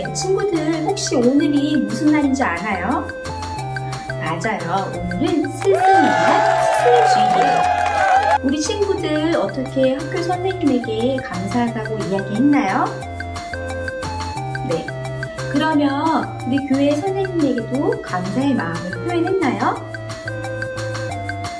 네, 친구들 혹시 오늘이 무슨 날인지 아나요? 맞아요. 오늘은 스승의 날, 스승의 주일이에요. 우리 친구들 어떻게 학교 선생님에게 감사하다고 이야기했나요? 네. 그러면 우리 교회 선생님에게도 감사의 마음을 표현했나요?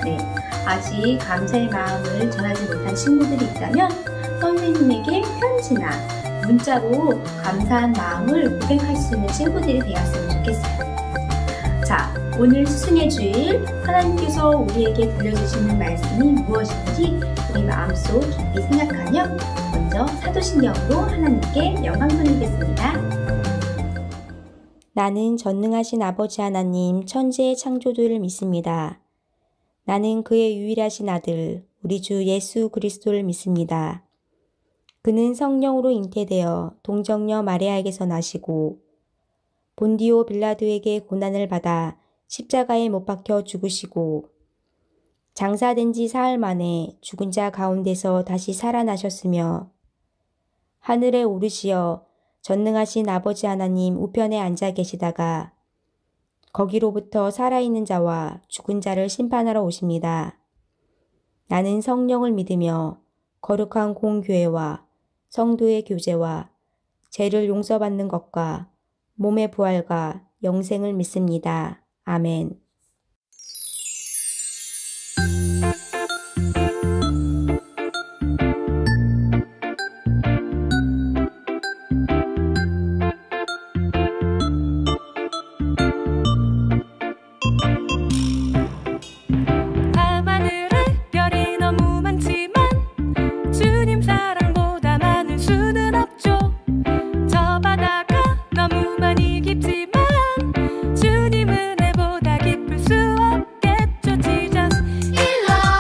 네. 아직 감사의 마음을 전하지 못한 친구들이 있다면 선생님에게 편지나 문자로 감사한 마음을 고백할 수 있는 친구들이 되었으면 좋겠어요. 자, 오늘 스승의 주일 하나님께서 우리에게 들려주시는 말씀이 무엇인지 우리 마음속 깊이 생각하며 먼저 사도신경으로 하나님께 영광 돌리겠습니다. 나는 전능하신 아버지 하나님 천지의 창조주를 믿습니다. 나는 그의 유일하신 아들 우리 주 예수 그리스도를 믿습니다. 그는 성령으로 잉태되어 동정녀 마리아에게서 나시고 본디오 빌라도에게 고난을 받아 십자가에 못 박혀 죽으시고 장사된 지 사흘 만에 죽은 자 가운데서 다시 살아나셨으며 하늘에 오르시어 전능하신 아버지 하나님 우편에 앉아 계시다가 거기로부터 살아있는 자와 죽은 자를 심판하러 오십니다. 나는 성령을 믿으며 거룩한 공교회와 성도의 교제와 죄를 용서받는 것과 몸의 부활과 영생을 믿습니다. 아멘. 주님 은혜보다 깊을 수 없겠죠. Jesus, He loves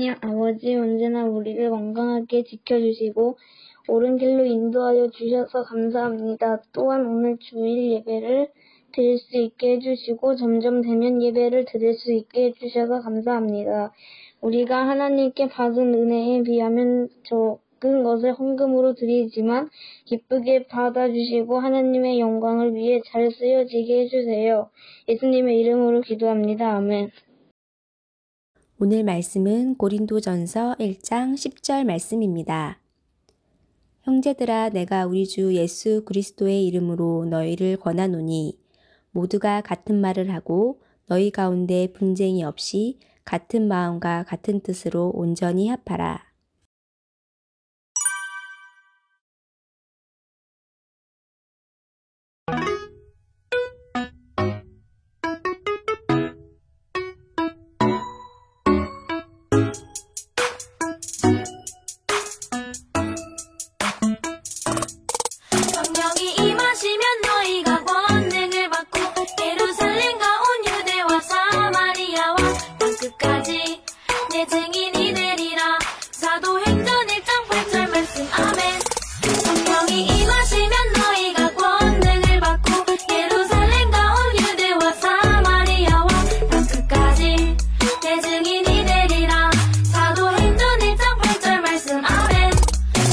하나님 아버지, 언제나 우리를 건강하게 지켜주시고 옳은 길로 인도하여 주셔서 감사합니다. 또한 오늘 주일 예배를 드릴 수 있게 해주시고 점점 대면 예배를 드릴 수 있게 해주셔서 감사합니다. 우리가 하나님께 받은 은혜에 비하면 적은 것을 헌금으로 드리지만 기쁘게 받아주시고 하나님의 영광을 위해 잘 쓰여지게 해주세요. 예수님의 이름으로 기도합니다. 아멘. 오늘 말씀은 고린도전서 1장 10절 말씀입니다. 형제들아, 내가 우리 주 예수 그리스도의 이름으로 너희를 권하노니 모두가 같은 말을 하고 너희 가운데 분쟁이 없이 같은 마음과 같은 뜻으로 온전히 합하라. 성령이 임하시면 너희가 권능을 받고 예루살렘과 온 유대와 사마리아와 땅끝까지 내 증인이 되리라. 사도행전 1장 8절 말씀. 아멘. 성령이 임하시면 너희가 권능을 받고 예루살렘과 온 유대와 사마리아와 땅끝까지 내 증인이 되리라. 사도행전 1장 8절 말씀. 아멘.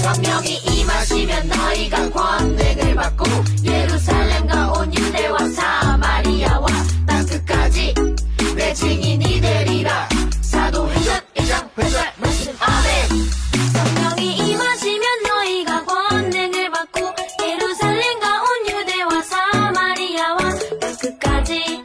성령이 임하시면 너희가 권능을 받고 예루살렘과 온 유대와 사마리아와 땅끝까지 내 증인이 되리라. 사도행전 1장 8절 말씀. 아멘. 성령이 임하시면 너희가 권능을 받고 예루살렘과 온 유대와 사마리아와 땅끝까지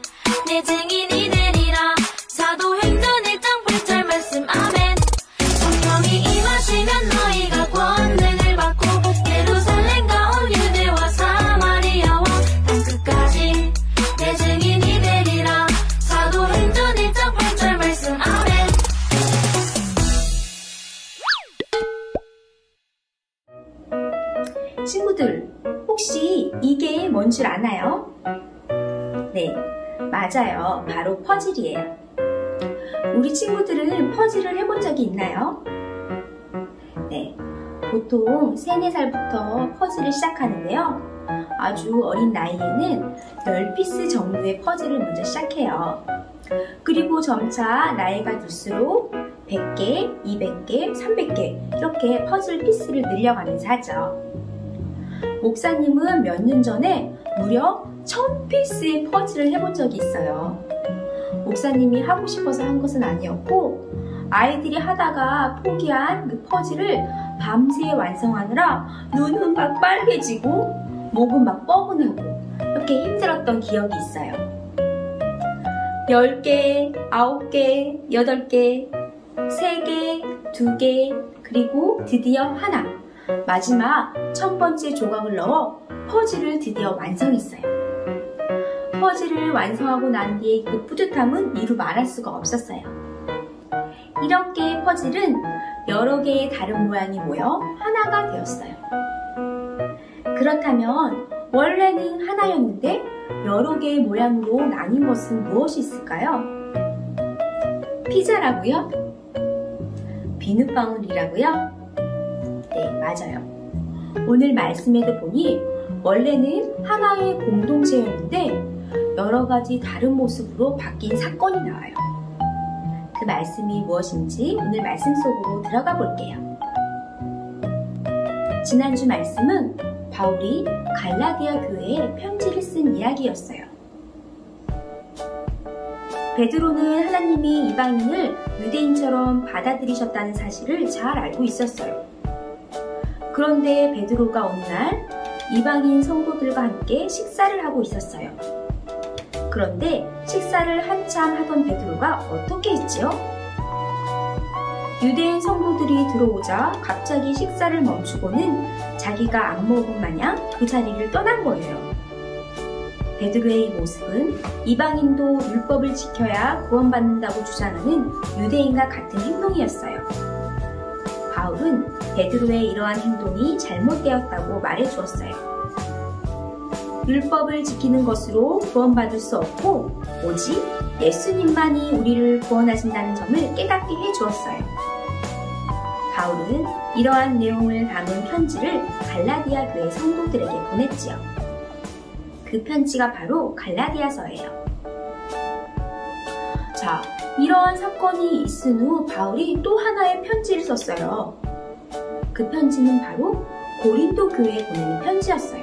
내 증인이 되리라. 사도행전 1장 8절 말씀. 아멘. 성령이 임하시면 너희가 권능을 받고 예루살렘과 온 유대와 사마리아와 땅끝까지 내 증인이 되리라. 사도행전 1장 8절 말씀. 아멘. 친구들, 혹시 이게 뭔 줄 아나요? 네, 맞아요. 바로 퍼즐이에요. 우리 친구들은 퍼즐을 해본 적이 있나요? 네, 보통 3, 4살부터 퍼즐을 시작하는데요. 아주 어린 나이에는 10피스 정도의 퍼즐을 먼저 시작해요. 그리고 점차 나이가 들수록 100개, 200개, 300개 이렇게 퍼즐 피스를 늘려가면서 하죠. 목사님은 몇 년 전에 무려 1000피스의 퍼즐을 해본 적이 있어요. 목사님이 하고 싶어서 한 것은 아니었고 아이들이 하다가 포기한 그 퍼즐을 밤새 완성하느라 눈은 막 빨개지고 목은 막 뻐근하고 이렇게 힘들었던 기억이 있어요. 10개, 9개, 8개, 3개, 2개, 그리고 드디어 하나. 마지막 1000번째 조각을 넣어 퍼즐을 드디어 완성했어요. 퍼즐을 완성하고 난 뒤에 그 뿌듯함은 이루 말할 수가 없었어요. 이렇게 퍼즐은 여러 개의 다른 모양이 모여 하나가 되었어요. 그렇다면 원래는 하나였는데 여러 개의 모양으로 나뉜 것은 무엇이 있을까요? 피자라고요? 비눗방울이라고요? 네, 맞아요. 오늘 말씀에도 보니 원래는 하나의 공동체였는데 여러 가지 다른 모습으로 바뀐 사건이 나와요. 그 말씀이 무엇인지 오늘 말씀 속으로 들어가 볼게요. 지난주 말씀은 바울이 갈라디아 교회에 편지를 쓴 이야기였어요. 베드로는 하나님이 이방인을 유대인처럼 받아들이셨다는 사실을 잘 알고 있었어요. 그런데 베드로가 어느 날 이방인 성도들과 함께 식사를 하고 있었어요. 그런데 식사를 한참 하던 베드로가 어떻게 했지요? 유대인 성도들이 들어오자 갑자기 식사를 멈추고는 자기가 안 먹은 마냥 그 자리를 떠난 거예요. 베드로의 이 모습은 이방인도 율법을 지켜야 구원받는다고 주장하는 유대인과 같은 행동이었어요. 바울은 베드로의 이러한 행동이 잘못되었다고 말해주었어요. 율법을 지키는 것으로 구원받을 수 없고 오직 예수님만이 우리를 구원하신다는 점을 깨닫게 해주었어요. 바울은 이러한 내용을 담은 편지를 갈라디아 교회 성도들에게 보냈지요. 그 편지가 바로 갈라디아서예요. 자, 이러한 사건이 있은 후 바울이 또 하나의 편지를 썼어요. 그 편지는 바로 고린도 교회에 보내는 편지였어요.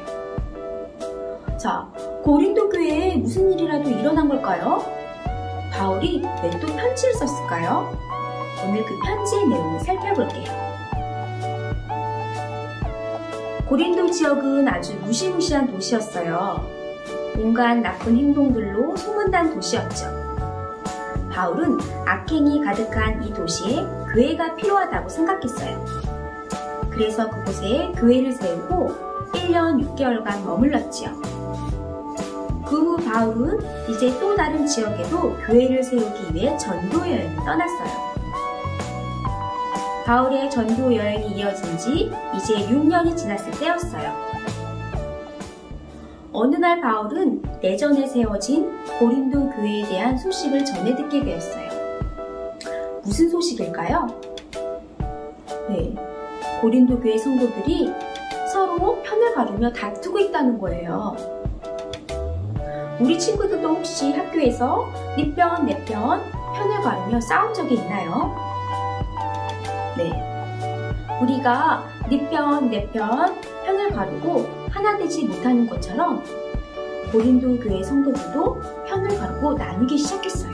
자, 고린도 교회에 무슨 일이라도 일어난 걸까요? 바울이 왜 또 편지를 썼을까요? 오늘 그 편지의 내용을 살펴볼게요. 고린도 지역은 아주 무시무시한 도시였어요. 온갖 나쁜 행동들로 소문난 도시였죠. 바울은 악행이 가득한 이 도시에 교회가 필요하다고 생각했어요. 그래서 그곳에 교회를 세우고 1년 6개월간 머물렀지요. 그 후 바울은 이제 또 다른 지역에도 교회를 세우기 위해 전도 여행을 떠났어요. 바울의 전도 여행이 이어진 지 이제 6년이 지났을 때였어요. 어느 날 바울은 내전에 세워진 고린도 교회에 대한 소식을 전해 듣게 되었어요. 무슨 소식일까요? 네, 고린도 교회 성도들이 서로 편을 가르며 다투고 있다는 거예요. 우리 친구들도 혹시 학교에서 네 편, 내 편, 편을 가르며 싸운 적이 있나요? 네, 우리가 네 편, 내 편, 편을 가르고 하나 되지 못하는 것처럼 고린도 교회 성도들도 편을 가르고 나누기 시작했어요.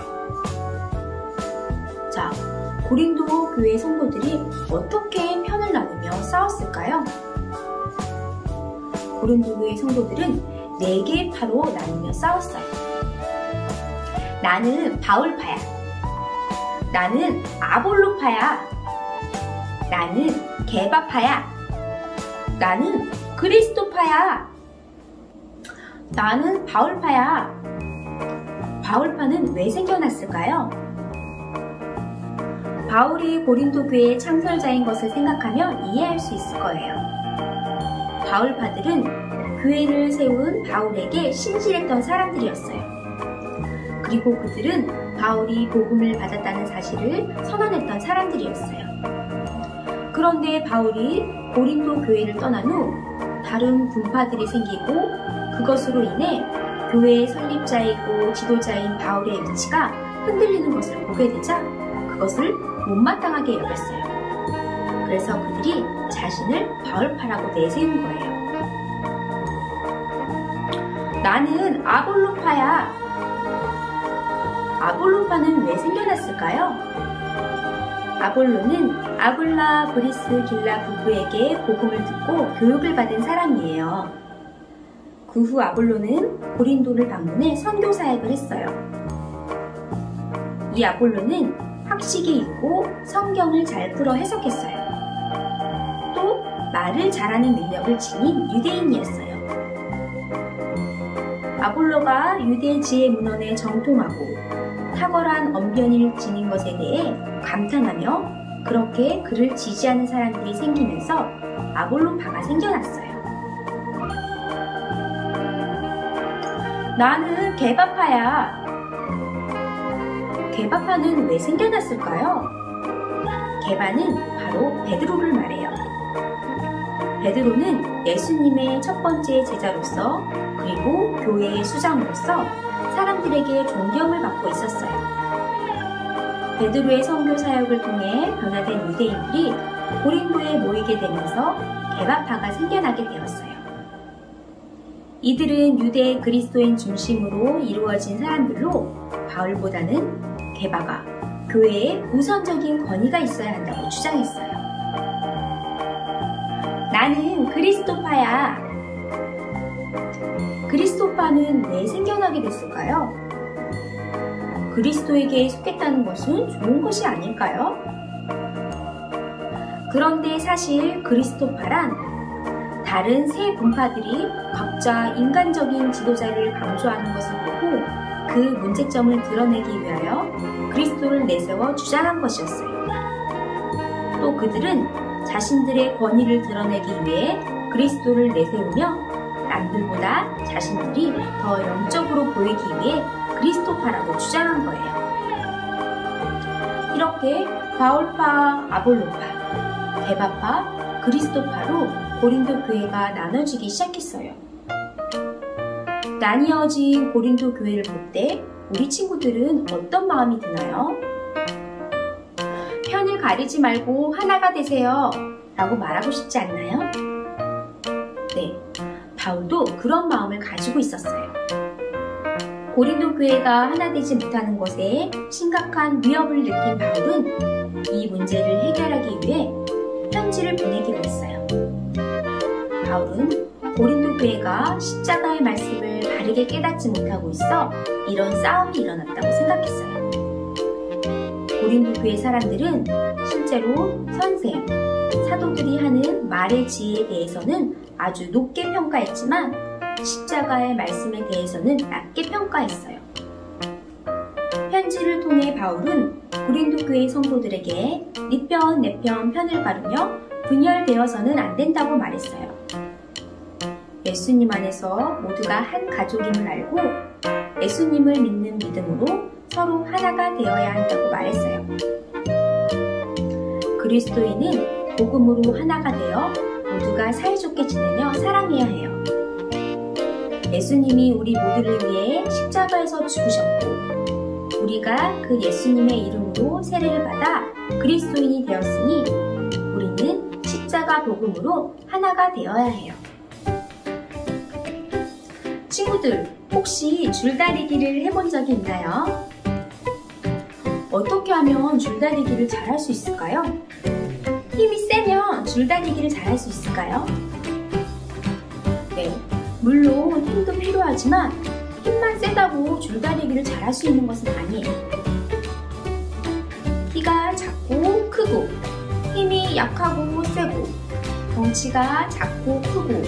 자, 고린도 교회 성도들이 어떻게 편을 나누며 싸웠을까요? 고린도 교회 성도들은 4개의 파로 나누며 싸웠어요. 나는 바울파야. 나는 아볼로파야. 나는 게바파야. 나는 그리스도파야. 나는 바울파야. 바울파는 왜 생겨났을까요? 바울이 고린도 교회의 창설자인 것을 생각하면 이해할 수 있을 거예요. 바울파들은 교회를 세운 바울에게 신실했던 사람들이었어요. 그리고 그들은 바울이 복음을 받았다는 사실을 선언했던 사람들이었어요. 그런데 바울이 고린도 교회를 떠난 후 다른 분파들이 생기고 그것으로 인해 교회의 설립자이고 지도자인 바울의 위치가 흔들리는 것을 보게 되자 그것을 못마땅하게 여겼어요. 그래서 그들이 자신을 바울파라고 내세운 거예요. 나는 아볼로파야. 아볼로파는 왜 생겨났을까요? 아볼로는 아굴라, 브리스, 길라 부부에게 복음을 듣고 교육을 받은 사람이에요. 그 후 아볼로는 고린도를 방문해 선교 사역을 했어요. 이 아볼로는 학식이 있고 성경을 잘 풀어 해석했어요. 또 말을 잘하는 능력을 지닌 유대인이었어요. 아볼로가 유대 지혜 문헌에 정통하고 탁월한 언변을 지닌 것에 대해 감탄하며 그렇게 그를 지지하는 사람들이 생기면서 아볼로파가 생겨났어요. 나는 게바파야. 게바파는 왜 생겨났을까요? 게바는 바로 베드로를 말해요. 베드로는 예수님의 첫 번째 제자로서 그리고 교회의 수장으로서 사람들에게 존경을 받고 있었어요. 베드로의 선교 사역을 통해 변화된 유대인들이 고린도에 모이게 되면서 게바파가 생겨나게 되었어요. 이들은 유대 그리스도인 중심으로 이루어진 사람들로 바울보다는 게바가 교회에 우선적인 권위가 있어야 한다고 주장했어요. 나는 그리스도파야. 그리스도파는 왜 생겨나게 됐을까요? 그리스도에게 속했다는 것은 좋은 것이 아닐까요? 그런데 사실 그리스도파란 다른 세 분파들이 각자 인간적인 지도자를 강조하는 것을 보고 그 문제점을 드러내기 위하여 그리스도를 내세워 주장한 것이었어요. 또 그들은 자신들의 권위를 드러내기 위해 그리스도를 내세우며 남들보다 자신들이 더 영적으로 보이기 위해 그리스도파라고 주장한 거예요. 이렇게 바울파, 아볼로파, 게바파, 그리스도파로 고린도 교회가 나눠지기 시작했어요. 나뉘어진 고린도 교회를 볼 때 우리 친구들은 어떤 마음이 드나요? 편을 가리지 말고 하나가 되세요 라고 말하고 싶지 않나요? 네, 바울도 그런 마음을 가지고 있었어요. 고린도 교회가 하나 되지 못하는 것에 심각한 위협을 느낀 바울은 이 문제를 해결하기 위해 편지를 보내기로 했어요. 바울은 고린도 교회가 십자가의 말씀을 바르게 깨닫지 못하고 있어 이런 싸움이 일어났다고 생각했어요. 고린도 교회 사람들은 실제로 선생, 사도들이 하는 말의 지혜에 대해서는 아주 높게 평가했지만 십자가의 말씀에 대해서는 낮게 평가했어요. 편지를 통해 바울은 고린도 교회 성도들에게 네 편, 내 편 편을 가르며 분열되어서는 안 된다고 말했어요. 예수님 안에서 모두가 한 가족임을 알고 예수님을 믿는 믿음으로 서로 하나가 되어야 한다고 말했어요. 그리스도인은 복음으로 하나가 되어 모두가 사이좋게 지내며 사랑해야 해요. 예수님이 우리 모두를 위해 십자가에서 죽으셨고 우리가 그 예수님의 이름으로 세례를 받아 그리스도인이 되었으니 우리는 십자가 복음으로 하나가 되어야 해요. 친구들, 혹시 줄다리기를 해본 적이 있나요? 어떻게 하면 줄다리기를 잘할 수 있을까요? 힘이 세면 줄다리기를 잘할 수 있을까요? 네, 물론 힘도 필요하지만 힘만 세다고 줄다리기를 잘할 수 있는 것은 아니에요. 키가 작고 크고 힘이 약하고 세고 덩치가 작고 크고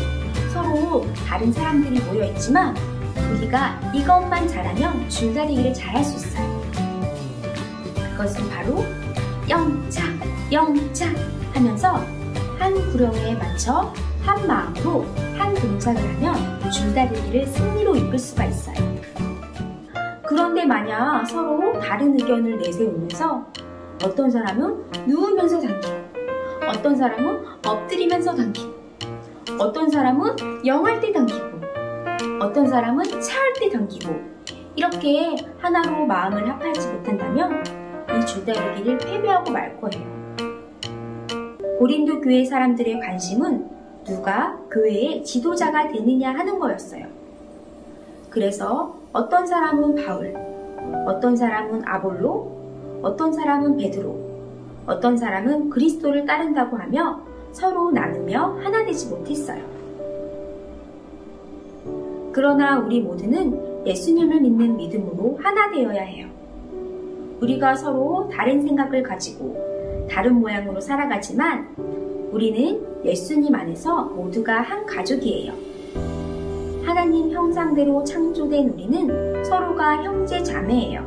서로 다른 사람들이 모여있지만 우리가 이것만 잘하면 줄다리기를 잘할 수 있어요. 그것은 바로 영차 영차 하면서 한 구령에 맞춰 한 마음으로 한 동작을 하면 줄다리기를 승리로 이끌 수가 있어요. 그런데 만약 서로 다른 의견을 내세우면서 어떤 사람은 누우면서 당기고 어떤 사람은 엎드리면서 당기고 어떤 사람은 영할 때 당기고 어떤 사람은 차할 때 당기고 이렇게 하나로 마음을 합하지 못한다면 이 줄다리기를 패배하고 말 거예요. 고린도 교회 사람들의 관심은 누가 교회의 지도자가 되느냐 하는 거였어요. 그래서 어떤 사람은 바울, 어떤 사람은 아볼로, 어떤 사람은 베드로, 어떤 사람은 그리스도를 따른다고 하며 서로 나누며 하나 되지 못했어요. 그러나 우리 모두는 예수님을 믿는 믿음으로 하나 되어야 해요. 우리가 서로 다른 생각을 가지고 다른 모양으로 살아가지만 우리는 예수님 안에서 모두가 한 가족이에요. 하나님 형상대로 창조된 우리는 서로가 형제 자매예요.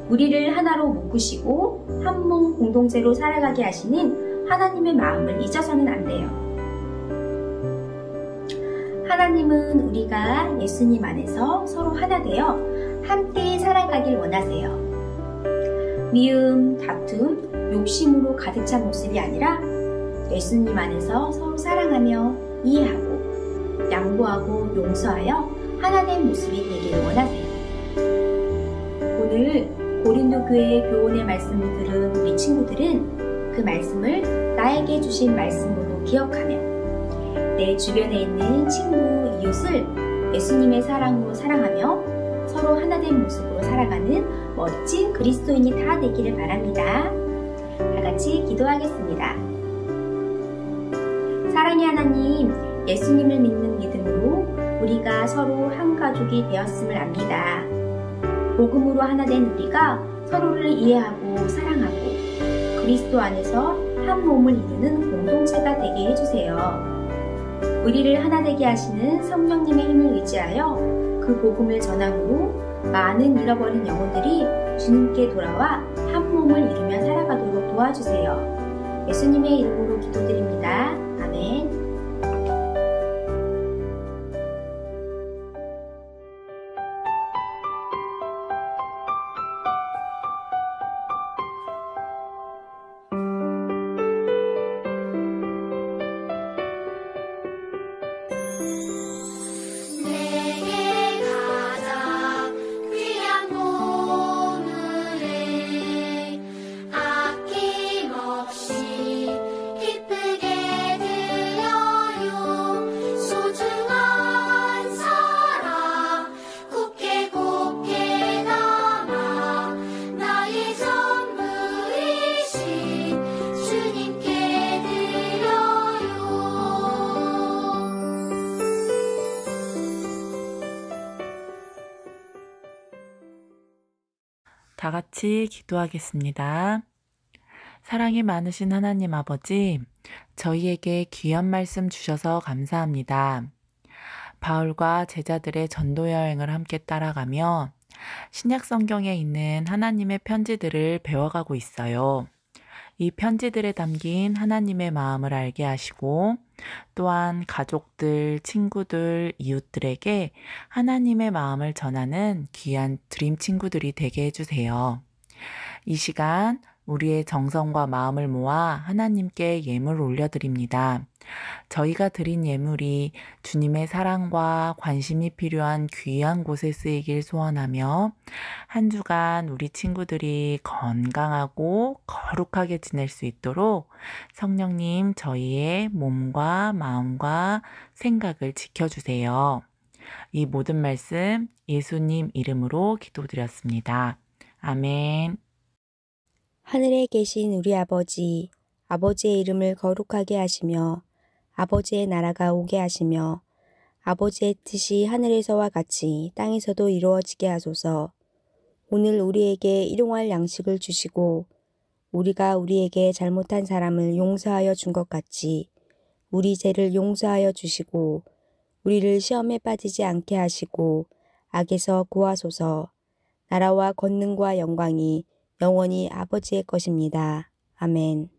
우리를 하나로 묶으시고 한 몸 공동체로 살아가게 하시는 하나님의 마음을 잊어서는 안 돼요. 하나님은 우리가 예수님 안에서 서로 하나 되어 함께 살아가길 원하세요. 미움, 다툼, 욕심으로 가득 찬 모습이 아니라 예수님 안에서 서로 사랑하며 이해하고 양보하고 용서하여 하나된 모습이 되기를 원하세요. 오늘 고린도 교회의 교훈의 말씀을 들은 우리 친구들은 그 말씀을 나에게 주신 말씀으로 기억하며 내 주변에 있는 친구, 이웃을 예수님의 사랑으로 사랑하며 서로 하나된 모습으로 살아가는 멋진 그리스도인이 다 되기를 바랍니다. 다 같이 기도하겠습니다. 사랑의 하나님, 예수님을 믿는 믿음으로 우리가 서로 한 가족이 되었음을 압니다. 복음으로 하나 된 우리가 서로를 이해하고 사랑하고 그리스도 안에서 한 몸을 이루는 공동체가 되게 해주세요. 우리를 하나 되게 하시는 성령님의 힘을 의지하여 그 복음을 전함으로 많은 잃어버린 영혼들이 주님께 돌아와 한 몸을 이루며 살아가도록 도와주세요. 예수님의 이름으로 기도드립니다. 아멘. 아낌없이 기쁘게 다 같이 기도하겠습니다. 사랑이 많으신 하나님 아버지, 저희에게 귀한 말씀 주셔서 감사합니다. 바울과 제자들의 전도 여행을 함께 따라가며 신약 성경에 있는 하나님의 편지들을 배워가고 있어요. 이 편지들에 담긴 하나님의 마음을 알게 하시고 또한 가족들, 친구들, 이웃들에게 하나님의 마음을 전하는 귀한 드림 친구들이 되게 해주세요. 이 시간 우리의 정성과 마음을 모아 하나님께 예물 올려드립니다. 저희가 드린 예물이 주님의 사랑과 관심이 필요한 귀한 곳에 쓰이길 소원하며 한 주간 우리 친구들이 건강하고 거룩하게 지낼 수 있도록 성령님 저희의 몸과 마음과 생각을 지켜주세요. 이 모든 말씀 예수님 이름으로 기도드렸습니다. 아멘. 하늘에 계신 우리 아버지, 아버지의 이름을 거룩하게 하시며 아버지의 나라가 오게 하시며 아버지의 뜻이 하늘에서와 같이 땅에서도 이루어지게 하소서. 오늘 우리에게 일용할 양식을 주시고 우리가 우리에게 잘못한 사람을 용서하여 준 것 같이 우리 죄를 용서하여 주시고 우리를 시험에 빠지지 않게 하시고 악에서 구하소서. 나라와 권능과 영광이 영원히 아버지의 것입니다. 아멘.